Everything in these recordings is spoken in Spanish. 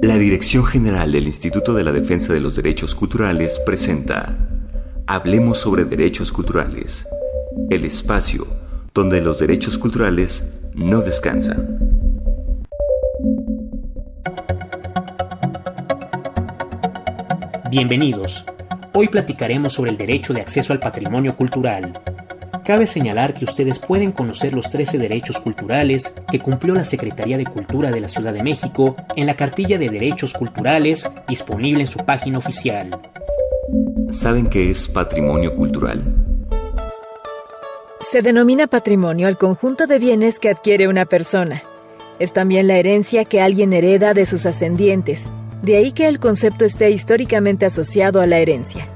La Dirección General del Instituto de la Defensa de los Derechos Culturales presenta Hablemos sobre Derechos Culturales, el espacio donde los derechos culturales no descansan. Bienvenidos. Hoy platicaremos sobre el derecho de acceso al patrimonio cultural. Cabe señalar que ustedes pueden conocer los 13 derechos culturales que cumplió la Secretaría de Cultura de la Ciudad de México en la cartilla de derechos culturales disponible en su página oficial. ¿Saben qué es patrimonio cultural? Se denomina patrimonio al conjunto de bienes que adquiere una persona. Es también la herencia que alguien hereda de sus ascendientes, de ahí que el concepto esté históricamente asociado a la herencia.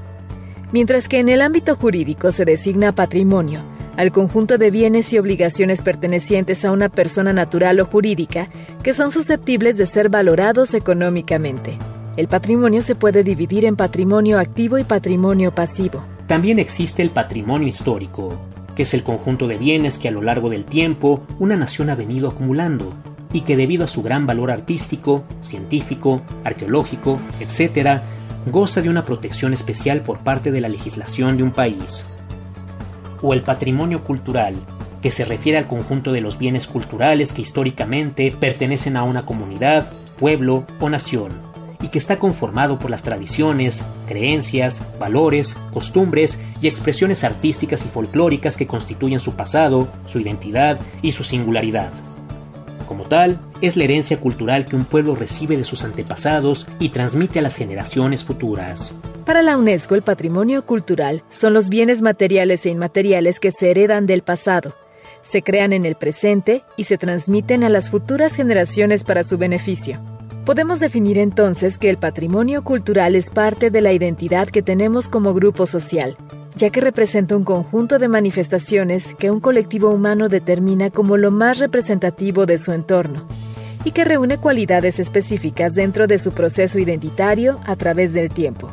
Mientras que en el ámbito jurídico se designa patrimonio al conjunto de bienes y obligaciones pertenecientes a una persona natural o jurídica que son susceptibles de ser valorados económicamente. El patrimonio se puede dividir en patrimonio activo y patrimonio pasivo. También existe el patrimonio histórico, que es el conjunto de bienes que a lo largo del tiempo una nación ha venido acumulando y que debido a su gran valor artístico, científico, arqueológico, etc., goza de una protección especial por parte de la legislación de un país. O el patrimonio cultural, que se refiere al conjunto de los bienes culturales que históricamente pertenecen a una comunidad, pueblo o nación, y que está conformado por las tradiciones, creencias, valores, costumbres y expresiones artísticas y folclóricas que constituyen su pasado, su identidad y su singularidad. Como tal, es la herencia cultural que un pueblo recibe de sus antepasados y transmite a las generaciones futuras. Para la UNESCO, el patrimonio cultural son los bienes materiales e inmateriales que se heredan del pasado, se crean en el presente y se transmiten a las futuras generaciones para su beneficio. Podemos definir entonces que el patrimonio cultural es parte de la identidad que tenemos como grupo social, ya que representa un conjunto de manifestaciones que un colectivo humano determina como lo más representativo de su entorno, y que reúne cualidades específicas dentro de su proceso identitario a través del tiempo.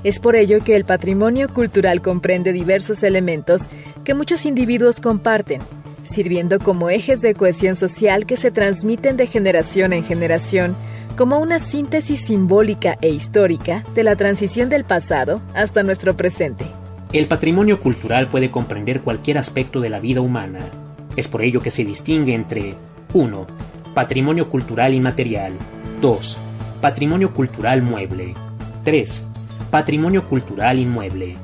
Es por ello que el patrimonio cultural comprende diversos elementos que muchos individuos comparten, sirviendo como ejes de cohesión social que se transmiten de generación en generación, como una síntesis simbólica e histórica de la transición del pasado hasta nuestro presente. El patrimonio cultural puede comprender cualquier aspecto de la vida humana. Es por ello que se distingue entre 1. Patrimonio cultural inmaterial. 2. Patrimonio cultural mueble. 3. Patrimonio cultural inmueble.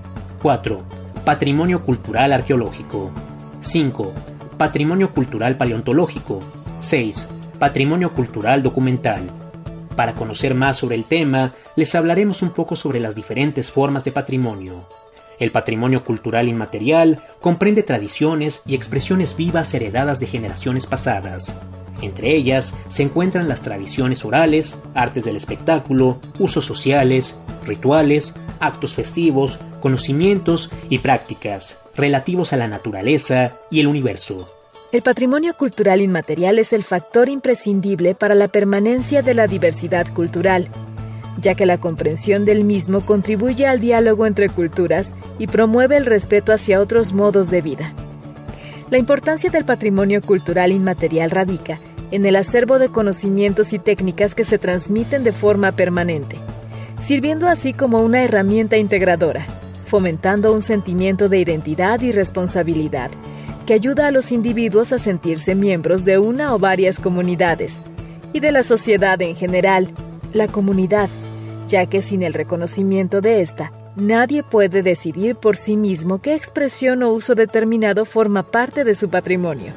4. Patrimonio cultural arqueológico. 5. Patrimonio cultural paleontológico. 6. Patrimonio cultural documental. Para conocer más sobre el tema, les hablaremos un poco sobre las diferentes formas de patrimonio. El patrimonio cultural inmaterial comprende tradiciones y expresiones vivas heredadas de generaciones pasadas. Entre ellas se encuentran las tradiciones orales, artes del espectáculo, usos sociales, rituales, actos festivos, conocimientos y prácticas relativos a la naturaleza y el universo. El patrimonio cultural inmaterial es el factor imprescindible para la permanencia de la diversidad cultural, ya que la comprensión del mismo contribuye al diálogo entre culturas y promueve el respeto hacia otros modos de vida. La importancia del patrimonio cultural inmaterial radica en el acervo de conocimientos y técnicas que se transmiten de forma permanente, sirviendo así como una herramienta integradora, fomentando un sentimiento de identidad y responsabilidad que ayuda a los individuos a sentirse miembros de una o varias comunidades y de la sociedad en general, la comunidad, ya que sin el reconocimiento de esta, nadie puede decidir por sí mismo qué expresión o uso determinado forma parte de su patrimonio.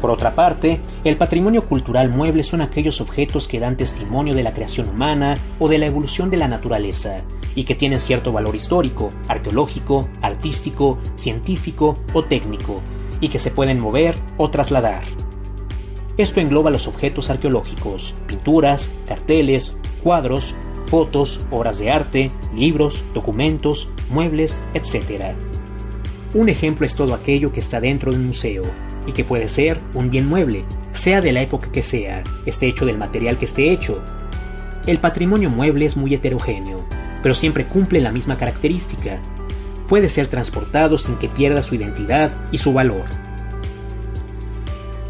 Por otra parte, el patrimonio cultural mueble son aquellos objetos que dan testimonio de la creación humana o de la evolución de la naturaleza y que tienen cierto valor histórico, arqueológico, artístico, científico o técnico y que se pueden mover o trasladar. Esto engloba los objetos arqueológicos, pinturas, carteles, cuadros, fotos, obras de arte, libros, documentos, muebles, etc. Un ejemplo es todo aquello que está dentro de un museo y que puede ser un bien mueble, sea de la época que sea, esté hecho del material que esté hecho. El patrimonio mueble es muy heterogéneo, pero siempre cumple la misma característica. Puede ser transportado sin que pierda su identidad y su valor.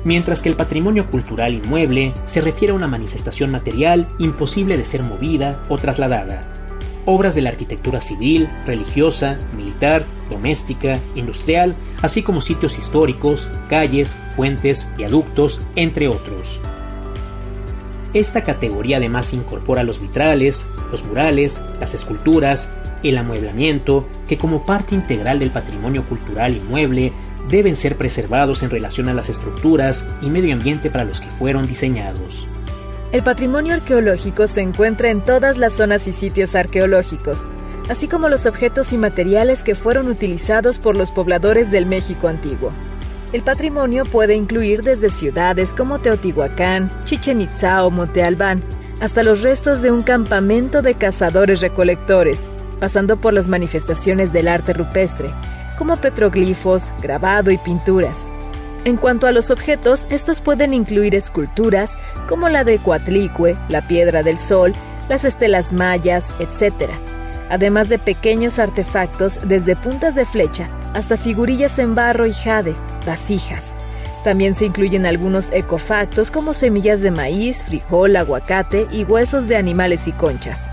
mientras que el patrimonio cultural inmueble se refiere a una manifestación material imposible de ser movida o trasladada. Obras de la arquitectura civil, religiosa, militar, doméstica, industrial, así como sitios históricos, calles, puentes, viaductos, entre otros. Esta categoría además incorpora los vitrales, los murales, las esculturas, el amueblamiento, que como parte integral del patrimonio cultural inmueble deben ser preservados en relación a las estructuras y medio ambiente para los que fueron diseñados. El patrimonio arqueológico se encuentra en todas las zonas y sitios arqueológicos, así como los objetos y materiales que fueron utilizados por los pobladores del México antiguo. El patrimonio puede incluir desde ciudades como Teotihuacán, Chichén Itzá o Monte Albán, hasta los restos de un campamento de cazadores-recolectores, pasando por las manifestaciones del arte rupestre, como petroglifos, grabado y pinturas. En cuanto a los objetos, estos pueden incluir esculturas como la de Coatlicue, la Piedra del Sol, las estelas mayas, etc., además de pequeños artefactos desde puntas de flecha hasta figurillas en barro y jade, vasijas. También se incluyen algunos ecofactos como semillas de maíz, frijol, aguacate y huesos de animales y conchas.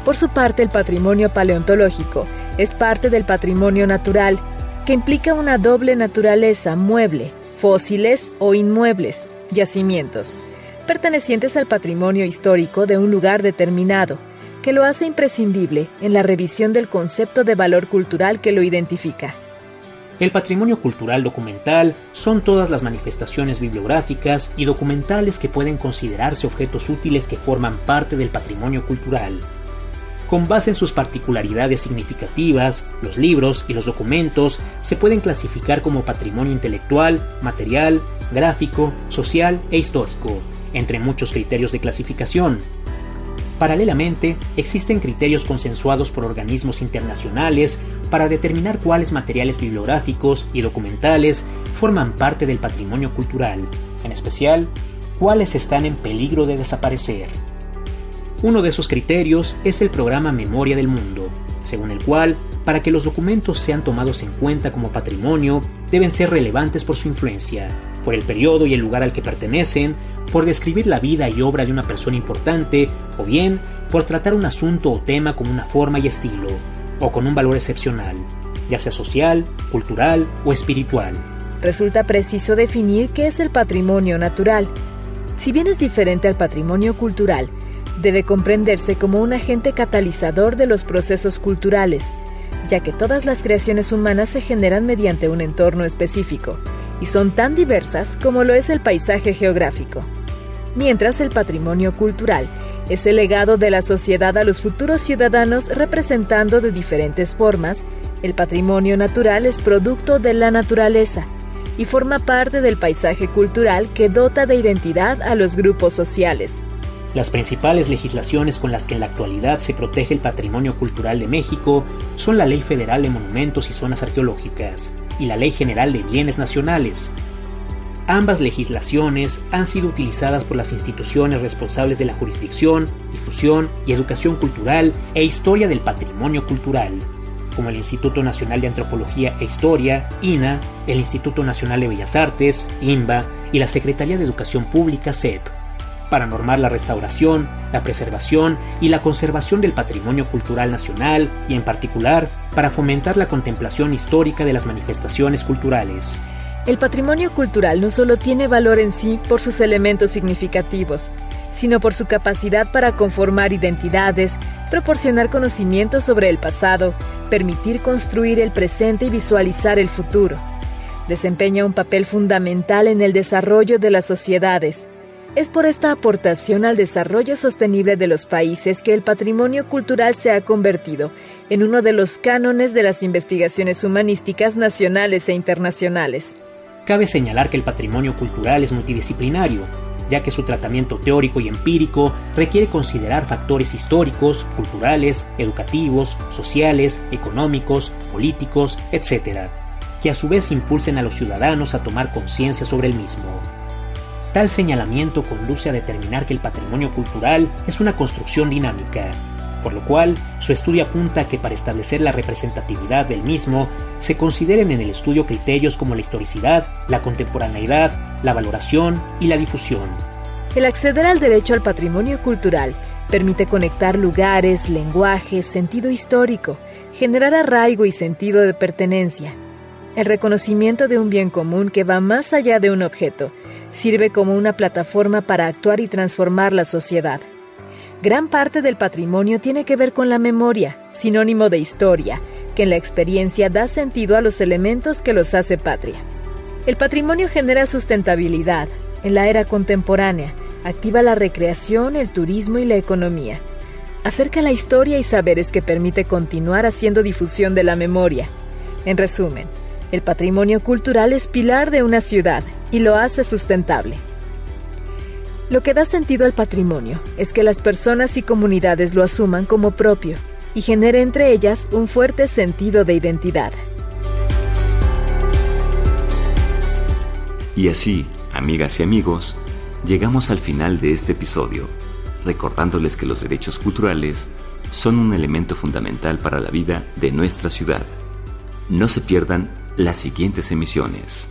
Por su parte, el patrimonio paleontológico es parte del patrimonio natural, que implica una doble naturaleza mueble, fósiles o inmuebles, yacimientos, pertenecientes al patrimonio histórico de un lugar determinado, que lo hace imprescindible en la revisión del concepto de valor cultural que lo identifica. El patrimonio cultural documental son todas las manifestaciones bibliográficas y documentales que pueden considerarse objetos útiles que forman parte del patrimonio cultural. Con base en sus particularidades significativas, los libros y los documentos se pueden clasificar como patrimonio intelectual, material, gráfico, social e histórico, entre muchos criterios de clasificación. Paralelamente, existen criterios consensuados por organismos internacionales para determinar cuáles materiales bibliográficos y documentales forman parte del patrimonio cultural, en especial, cuáles están en peligro de desaparecer. Uno de esos criterios es el programa Memoria del Mundo, según el cual, para que los documentos sean tomados en cuenta como patrimonio, deben ser relevantes por su influencia, por el periodo y el lugar al que pertenecen, por describir la vida y obra de una persona importante, o bien por tratar un asunto o tema con una forma y estilo, o con un valor excepcional, ya sea social, cultural o espiritual. Resulta preciso definir qué es el patrimonio natural. Si bien es diferente al patrimonio cultural, debe comprenderse como un agente catalizador de los procesos culturales, ya que todas las creaciones humanas se generan mediante un entorno específico, y son tan diversas como lo es el paisaje geográfico. Mientras el patrimonio cultural es el legado de la sociedad a los futuros ciudadanos representando de diferentes formas, el patrimonio natural es producto de la naturaleza y forma parte del paisaje cultural que dota de identidad a los grupos sociales. Las principales legislaciones con las que en la actualidad se protege el patrimonio cultural de México son la Ley Federal de Monumentos y Zonas Arqueológicas y la Ley General de Bienes Nacionales. Ambas legislaciones han sido utilizadas por las instituciones responsables de la jurisdicción, difusión y educación cultural e historia del patrimonio cultural, como el Instituto Nacional de Antropología e Historia, INA, el Instituto Nacional de Bellas Artes, INBA, y la Secretaría de Educación Pública, SEP, para normar la restauración, la preservación y la conservación del patrimonio cultural nacional y, en particular, para fomentar la contemplación histórica de las manifestaciones culturales. El patrimonio cultural no solo tiene valor en sí por sus elementos significativos, sino por su capacidad para conformar identidades, proporcionar conocimiento sobre el pasado, permitir construir el presente y visualizar el futuro. Desempeña un papel fundamental en el desarrollo de las sociedades. Es por esta aportación al desarrollo sostenible de los países que el patrimonio cultural se ha convertido en uno de los cánones de las investigaciones humanísticas nacionales e internacionales. Cabe señalar que el patrimonio cultural es multidisciplinario, ya que su tratamiento teórico y empírico requiere considerar factores históricos, culturales, educativos, sociales, económicos, políticos, etc., que a su vez impulsen a los ciudadanos a tomar conciencia sobre el mismo. Tal señalamiento conduce a determinar que el patrimonio cultural es una construcción dinámica, por lo cual su estudio apunta a que para establecer la representatividad del mismo se consideren en el estudio criterios como la historicidad, la contemporaneidad, la valoración y la difusión. El acceder al derecho al patrimonio cultural permite conectar lugares, lenguajes, sentido histórico, generar arraigo y sentido de pertenencia. El reconocimiento de un bien común que va más allá de un objeto sirve como una plataforma para actuar y transformar la sociedad. Gran parte del patrimonio tiene que ver con la memoria, sinónimo de historia, que en la experiencia da sentido a los elementos que los hace patria. El patrimonio genera sustentabilidad. En la era contemporánea, activa la recreación, el turismo y la economía. Acerca la historia y saberes que permite continuar haciendo difusión de la memoria. En resumen, el patrimonio cultural es pilar de una ciudad y lo hace sustentable. Lo que da sentido al patrimonio es que las personas y comunidades lo asuman como propio y genere entre ellas un fuerte sentido de identidad. Y así, amigas y amigos, llegamos al final de este episodio, recordándoles que los derechos culturales son un elemento fundamental para la vida de nuestra ciudad. No se pierdan las siguientes emisiones.